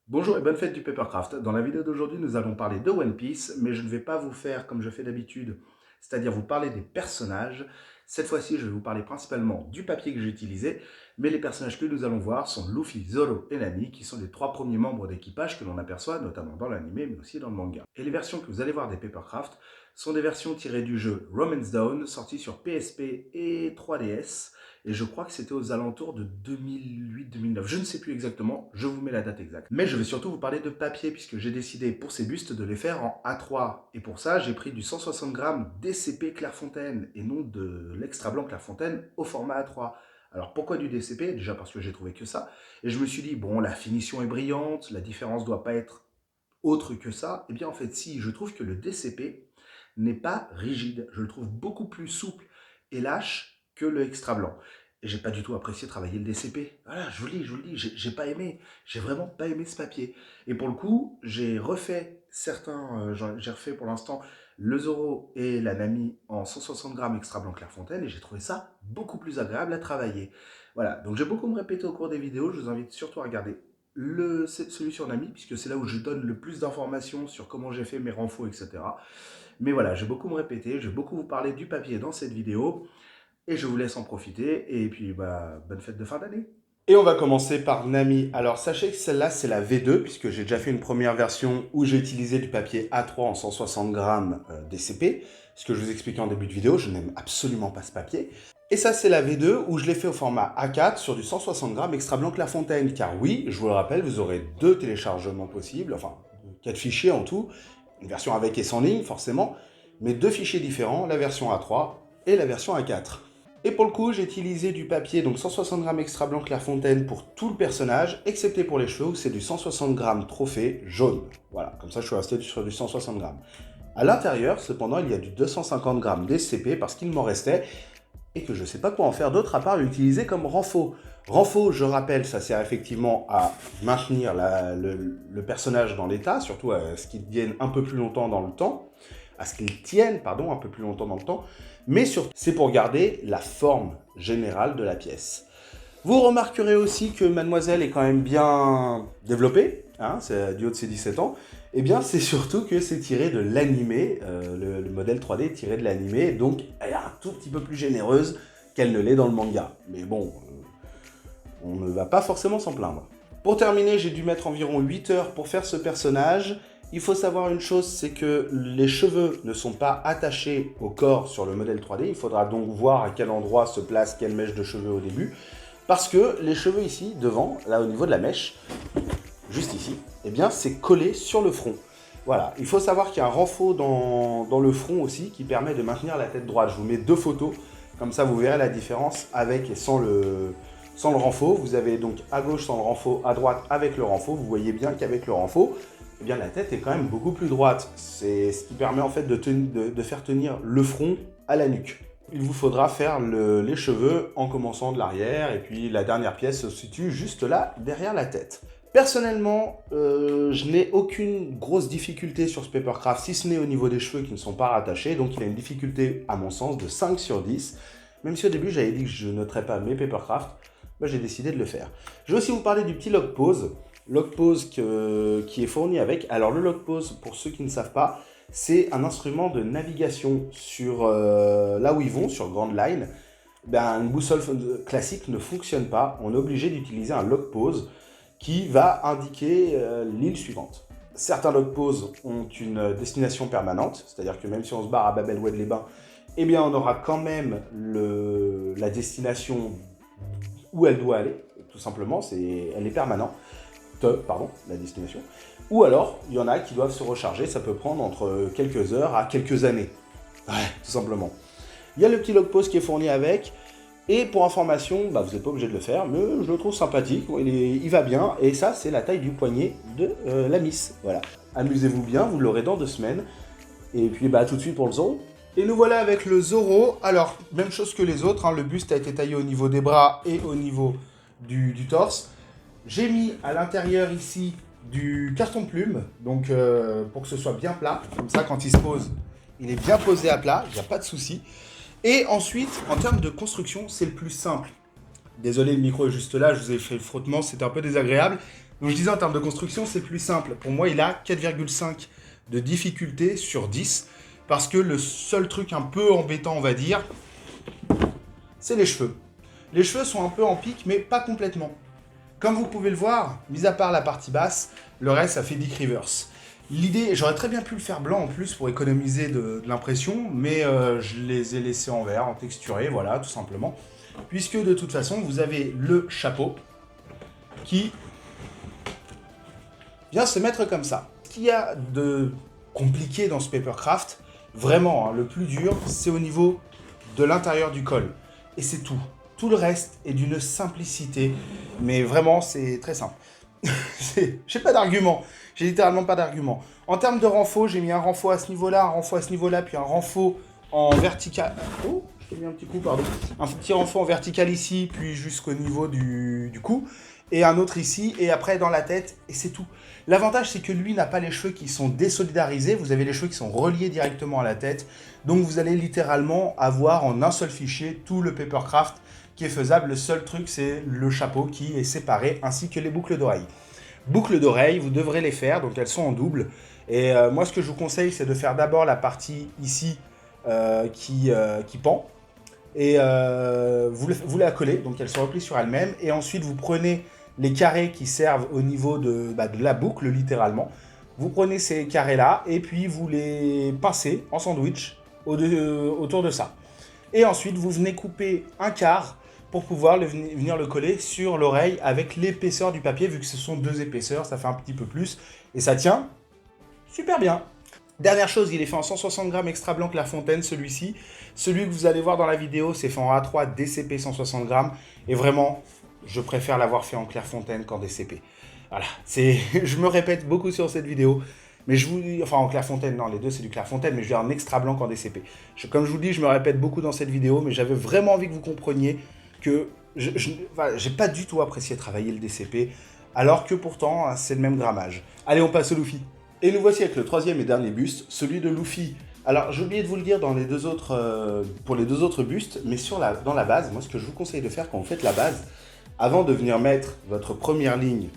Bonjour et bonne fête du Papercraft. Dans la vidéo d'aujourd'hui, nous allons parler de One Piece, mais je ne vais pas vous faire comme je fais d'habitude, c'est-à-dire vous parler des personnages. Cette fois-ci, je vais vous parler principalement du papier que j'ai utilisé, mais les personnages que nous allons voir sont Luffy, Zoro et Nami, qui sont les trois premiers membres d'équipage que l'on aperçoit, notamment dans l'anime, mais aussi dans le manga. Et les versions que vous allez voir des Papercraft sont des versions tirées du jeu Romance Dawn, sorti sur PSP et 3DS, et je crois que c'était aux alentours de 2008-2009. Je ne sais plus exactement, je vous mets la date exacte. Mais je vais surtout vous parler de papier, puisque j'ai décidé pour ces bustes de les faire en A3. Et pour ça, j'ai pris du 160 grammes DCP Clairefontaine, et non de l'extra blanc Clairefontaine au format A3. Alors pourquoi du DCP? Déjà parce que j'ai trouvé que ça. Et je me suis dit, bon, la finition est brillante, la différence doit pas être autre que ça. Eh bien en fait si, je trouve que le DCP n'est pas rigide. Je le trouve beaucoup plus souple et lâche que le extra blanc. Et j'ai pas du tout apprécié travailler le DCP. Voilà, je vous le dis, j'ai pas aimé. J'ai vraiment pas aimé ce papier. Et pour le coup, j'ai refait certains, j'ai refait pour l'instant le Zoro et la Nami en 160 grammes extra blanc Clairefontaine et j'ai trouvé ça beaucoup plus agréable à travailler. Voilà, donc j'ai beaucoup me répéter au cours des vidéos, je vous invite surtout à regarder celui sur Nami, puisque c'est là où je donne le plus d'informations sur comment j'ai fait mes renfos, etc. Mais voilà, je vais beaucoup me répéter, je vais beaucoup vous parler du papier dans cette vidéo, et je vous laisse en profiter, et puis bonne fête de fin d'année. Et on va commencer par Nami. Alors sachez que celle-là c'est la V2, puisque j'ai déjà fait une première version où j'ai utilisé du papier A3 en 160 grammes DCP. Ce que je vous expliquais en début de vidéo, je n'aime absolument pas ce papier. Et ça c'est la V2 où je l'ai fait au format A4 sur du 160 grammes extra blanc Clairefontaine. Car oui, je vous le rappelle, vous aurez deux téléchargements possibles, enfin 4 fichiers en tout. Une version avec et sans ligne forcément, mais deux fichiers différents, la version A3 et la version A4. Et pour le coup, j'ai utilisé du papier, donc 160 grammes extra blanc Clairefontaine pour tout le personnage, excepté pour les cheveux où c'est du 160 grammes trophée jaune. Voilà, comme ça je suis resté sur du 160 grammes. À l'intérieur, cependant, il y a du 250 grammes DCP parce qu'il m'en restait et que je ne sais pas quoi en faire d'autre à part l'utiliser comme renfort. Renfort, je rappelle, ça sert effectivement à maintenir le personnage dans l'état, surtout à ce qu'il tienne un peu plus longtemps dans le temps, un peu plus longtemps dans le temps, mais surtout, c'est pour garder la forme générale de la pièce. Vous remarquerez aussi que Mademoiselle est quand même bien développée, hein, c'est du haut de ses 17 ans. Eh bien, c'est surtout que c'est tiré de l'animé, le modèle 3D est tiré de l'animé, donc elle est un tout petit peu plus généreuse qu'elle ne l'est dans le manga. Mais bon, on ne va pas forcément s'en plaindre. Pour terminer, j'ai dû mettre environ 8 heures pour faire ce personnage. Il faut savoir une chose, c'est que les cheveux ne sont pas attachés au corps sur le modèle 3D. Il faudra donc voir à quel endroit se place quelle mèche de cheveux au début. Parce que les cheveux ici, devant, là au niveau de la mèche, juste ici, eh bien c'est collé sur le front. Voilà, il faut savoir qu'il y a un renfort dans le front aussi qui permet de maintenir la tête droite. Je vous mets deux photos, comme ça vous verrez la différence avec et sans le renfort. Vous avez donc à gauche sans le renfort, à droite avec le renfort. Vous voyez bien qu'avec le renfort, eh bien la tête est quand même beaucoup plus droite. C'est ce qui permet en fait de faire tenir le front à la nuque. Il vous faudra faire les cheveux en commençant de l'arrière et puis la dernière pièce se situe juste là, derrière la tête. Personnellement, je n'ai aucune grosse difficulté sur ce papercraft, si ce n'est au niveau des cheveux qui ne sont pas rattachés, donc il a une difficulté, à mon sens, de 5 sur 10. Même si au début j'avais dit que je ne noterais pas mes papercraft, bah, j'ai décidé de le faire. Je vais aussi vous parler du petit log pose qui est fourni avec. Alors le log pose, pour ceux qui ne savent pas, c'est un instrument de navigation sur là où ils vont, sur Grand Line. Ben, une boussole classique ne fonctionne pas, on est obligé d'utiliser un log pose qui va indiquer l'île suivante. Certains log pose ont une destination permanente, c'est-à-dire que même si on se barre à Babel-Oued-les-Bains, eh bien on aura quand même la destination où elle doit aller, tout simplement, elle est permanente, la destination. Ou alors, il y en a qui doivent se recharger, ça peut prendre entre quelques heures à quelques années. Ouais, tout simplement. Il y a le petit log pose qui est fourni avec, et pour information, bah, vous n'êtes pas obligé de le faire, mais je le trouve sympathique, il va bien, et ça, c'est la taille du poignet de la Miss. Voilà. Amusez-vous bien, vous l'aurez dans 2 semaines. Et puis, bah, tout de suite pour le Zoro. Et nous voilà avec le Zoro. Alors, même chose que les autres, hein, le buste a été taillé au niveau des bras et au niveau du torse. J'ai mis à l'intérieur ici du carton plume, donc pour que ce soit bien plat. Comme ça, quand il se pose, il est bien posé à plat, il n'y a pas de souci. Et ensuite, en termes de construction, c'est le plus simple. Désolé, le micro est juste là, je vous ai fait le frottement, c'était un peu désagréable. Donc je disais en termes de construction, c'est plus simple. Pour moi, il a 4,5 de difficulté sur 10, parce que le seul truc un peu embêtant, on va dire, c'est les cheveux. Les cheveux sont un peu en pique, mais pas complètement. Comme vous pouvez le voir, mis à part la partie basse, le reste, ça fait Dick Rivers. L'idée, j'aurais très bien pu le faire blanc en plus pour économiser de l'impression, mais je les ai laissés en vert, en texturé, voilà, tout simplement. Puisque de toute façon, vous avez le chapeau qui vient se mettre comme ça. Ce qu'il y a de compliqué dans ce papercraft, vraiment, hein, le plus dur, c'est au niveau de l'intérieur du col. Et c'est tout. Tout le reste est d'une simplicité, mais vraiment, c'est très simple. J'ai pas d'argument. J'ai littéralement pas d'argument. En termes de renfort, j'ai mis un renfort à ce niveau-là, un renfort à ce niveau-là, puis un renfort en vertical. Oh, je t'ai mis un petit coup, pardon. Un petit renfort en vertical ici, puis jusqu'au niveau du cou. Et un autre ici, et après dans la tête, et c'est tout. L'avantage, c'est que lui n'a pas les cheveux qui sont désolidarisés, vous avez les cheveux qui sont reliés directement à la tête. Donc vous allez littéralement avoir en un seul fichier tout le papercraft qui est faisable. Le seul truc, c'est le chapeau qui est séparé, ainsi que les boucles d'oreilles. Boucles d'oreilles, vous devrez les faire, donc elles sont en double. Et moi, ce que je vous conseille, c'est de faire d'abord la partie ici qui pend. Et vous la collez, donc elle se replie sur elle-même. Et ensuite, vous prenez les carrés qui servent au niveau de la boucle, littéralement. Vous prenez ces carrés-là, et puis vous les pincez en sandwich autour de ça. Et ensuite, vous venez couper un quart pour pouvoir venir le coller sur l'oreille avec l'épaisseur du papier, vu que ce sont deux épaisseurs, ça fait un petit peu plus. Et ça tient super bien. Dernière chose, il est fait en 160 grammes extra blanc Clairefontaine, celui-ci. Celui que vous allez voir dans la vidéo, c'est fait en A3 DCP 160 grammes. Et vraiment, je préfère l'avoir fait en Clairefontaine qu'en DCP. Voilà, je me répète beaucoup sur cette vidéo. Mais enfin en Clairefontaine, non, les deux c'est du Clairefontaine, mais je vais en extra blanc qu'en DCP. Comme je vous dis, je me répète beaucoup dans cette vidéo, mais j'avais vraiment envie que vous compreniez que j'ai pas du tout apprécié travailler le DCP, alors que pourtant, c'est le même grammage. Allez, on passe au Luffy. Et nous voici avec le troisième et dernier buste, celui de Luffy. Alors, j'ai oublié de vous le dire dans les deux autres, pour les deux autres bustes, mais dans la base, moi, ce que je vous conseille de faire quand vous faites la base, avant de venir mettre votre première ligne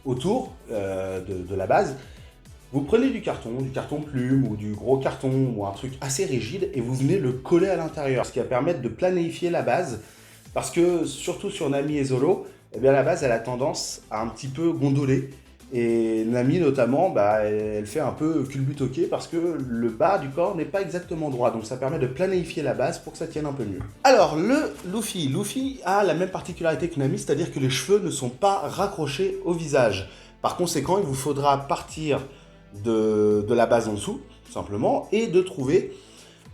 autour de la base, vous prenez du carton plume ou du gros carton ou un truc assez rigide et vous venez le coller à l'intérieur, ce qui va permettre de planéifier la base, parce que surtout sur Nami et Zoro, eh bien la base elle a tendance à un petit peu gondoler. Et Nami notamment, elle fait un peu culbutoquer parce que le bas du corps n'est pas exactement droit. Donc ça permet de planéifier la base pour que ça tienne un peu mieux. Alors le Luffy. Luffy a la même particularité que Nami, c'est-à-dire que les cheveux ne sont pas raccrochés au visage. Par conséquent, il vous faudra partir de la base en dessous, simplement, et de trouver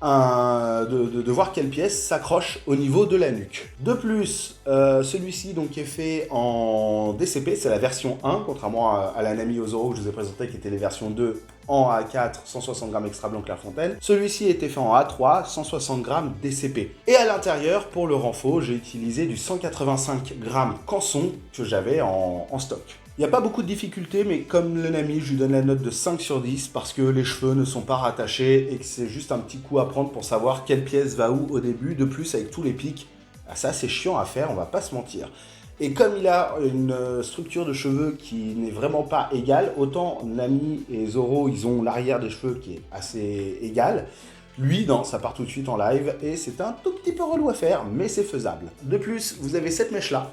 de voir quelle pièce s'accroche au niveau de la nuque. De plus, celui-ci donc est fait en DCP, c'est la version 1, contrairement à la Nami Ozoro que je vous ai présenté qui était les versions 2 en A4, 160 grammes extra blanc Clairefontaine. Celui-ci était fait en A3, 160 grammes DCP. Et à l'intérieur, pour le renfort, j'ai utilisé du 185 grammes Canson que j'avais en stock. Il n'y a pas beaucoup de difficultés, mais comme le Nami, je lui donne la note de 5 sur 10 parce que les cheveux ne sont pas rattachés et que c'est juste un petit coup à prendre pour savoir quelle pièce va où au début. De plus, avec tous les pics, ça c'est chiant à faire, on va pas se mentir. Et comme il a une structure de cheveux qui n'est vraiment pas égale, autant Nami et Zoro, ils ont l'arrière des cheveux qui est assez égal. Lui, non, ça part tout de suite en live et c'est un tout petit peu relou à faire, mais c'est faisable. De plus, vous avez cette mèche-là,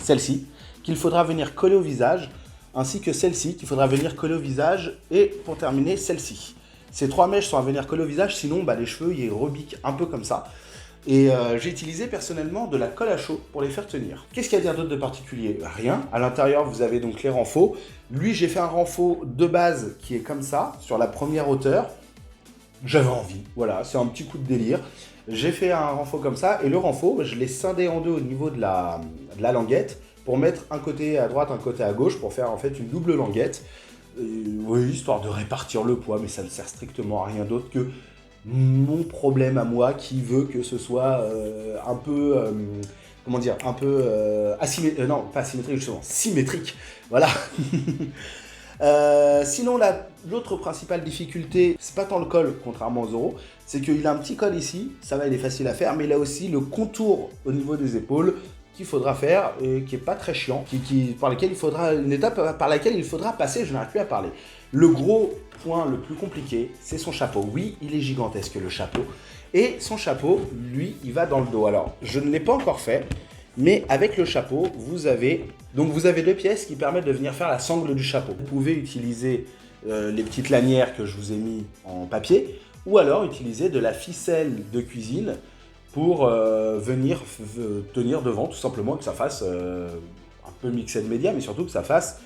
celle-ci, qu'il faudra venir coller au visage, ainsi que celle-ci qu'il faudra venir coller au visage, et pour terminer, celle-ci. Ces trois mèches sont à venir coller au visage, sinon les cheveux ils rebiquent un peu comme ça. Et j'ai utilisé personnellement de la colle à chaud pour les faire tenir. Qu'est-ce qu'il y a à dire d'autre de particulier? Rien. À l'intérieur, vous avez donc les renforts. Lui, j'ai fait un renfort de base qui est comme ça, sur la première hauteur. J'avais envie, voilà, c'est un petit coup de délire. J'ai fait un renfort comme ça, et le renfort, je l'ai scindé en deux au niveau de la languette, pour mettre un côté à droite, un côté à gauche, pour faire en fait une double languette. Oui, histoire de répartir le poids, mais ça ne sert strictement à rien d'autre que mon problème à moi qui veut que ce soit un peu, comment dire, un peu asymétrique, non, pas asymétrique justement, symétrique, voilà. Sinon, l'autre principale difficulté, c'est pas tant le col, contrairement aux Zoro, c'est qu'il a un petit col ici, ça va, il est facile à faire, mais il a aussi le contour au niveau des épaules, qu'il faudra faire et qui est pas très chiant, par laquelle il faudra, une étape par laquelle il faudra passer, je n'arrive plus à parler. Le gros point le plus compliqué, c'est son chapeau. Oui, il est gigantesque le chapeau. Et son chapeau, lui, il va dans le dos. Alors, je ne l'ai pas encore fait, mais avec le chapeau, vous avez 2 pièces qui permettent de venir faire la sangle du chapeau. Vous pouvez utiliser les petites lanières que je vous ai mis en papier, ou alors utiliser de la ficelle de cuisine pour venir tenir devant, tout simplement, que ça fasse un peu mixé de médias, mais surtout que ça fasse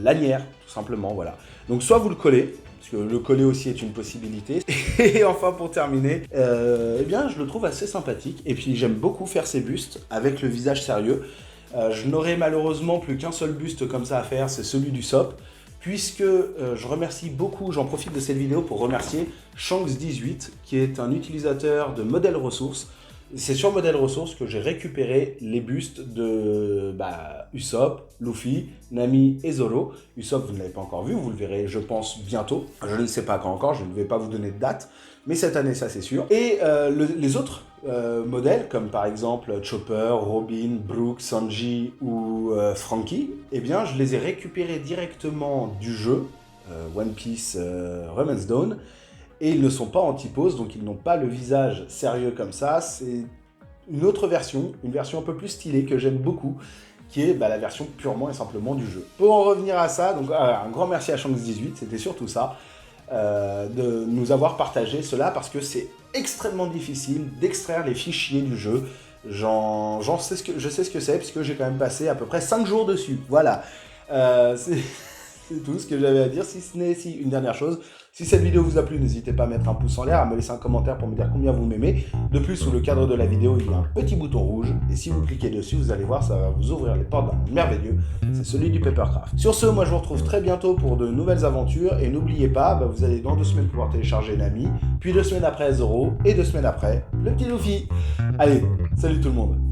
lanière, tout simplement, voilà. Donc soit vous le collez, parce que le coller aussi est une possibilité. Et enfin, pour terminer, eh bien, je le trouve assez sympathique. Et puis, j'aime beaucoup faire ces bustes avec le visage sérieux. Je n'aurai malheureusement plus qu'un seul buste comme ça à faire, c'est celui du SOP. Puisque je remercie beaucoup, j'en profite de cette vidéo pour remercier Shanks18, qui est un utilisateur de Modèle Ressources. C'est sur Modèle Ressources que j'ai récupéré les bustes de Usopp, Luffy, Nami et Zoro. Usopp, vous ne l'avez pas encore vu, vous le verrez, je pense, bientôt. Je ne sais pas quand encore, je ne vais pas vous donner de date, mais cette année, ça c'est sûr. Et les autres modèles, comme par exemple Chopper, Robin, Brook, Sanji ou Franky, eh bien, je les ai récupérés directement du jeu One Piece Romance Dawn. Et ils ne sont pas en typose, donc ils n'ont pas le visage sérieux comme ça. C'est une autre version, une version un peu plus stylée que j'aime beaucoup, qui est la version purement et simplement du jeu. Pour en revenir à ça, donc un grand merci à Shanks18, c'était surtout ça, de nous avoir partagé cela, parce que c'est extrêmement difficile d'extraire les fichiers du jeu. Je sais ce que c'est, puisque j'ai quand même passé à peu près 5 jours dessus. Voilà, c'est tout ce que j'avais à dire, si ce n'est une dernière chose. Si cette vidéo vous a plu, n'hésitez pas à mettre un pouce en l'air, à me laisser un commentaire pour me dire combien vous m'aimez. De plus, sous le cadre de la vidéo, il y a un petit bouton rouge. Et si vous cliquez dessus, vous allez voir, ça va vous ouvrir les portes d'un monde merveilleux. C'est celui du Papercraft. Sur ce, moi je vous retrouve très bientôt pour de nouvelles aventures. Et n'oubliez pas, vous allez dans 2 semaines pouvoir télécharger Nami. Puis 2 semaines après Zoro. Et 2 semaines après, le petit Luffy. Allez, salut tout le monde.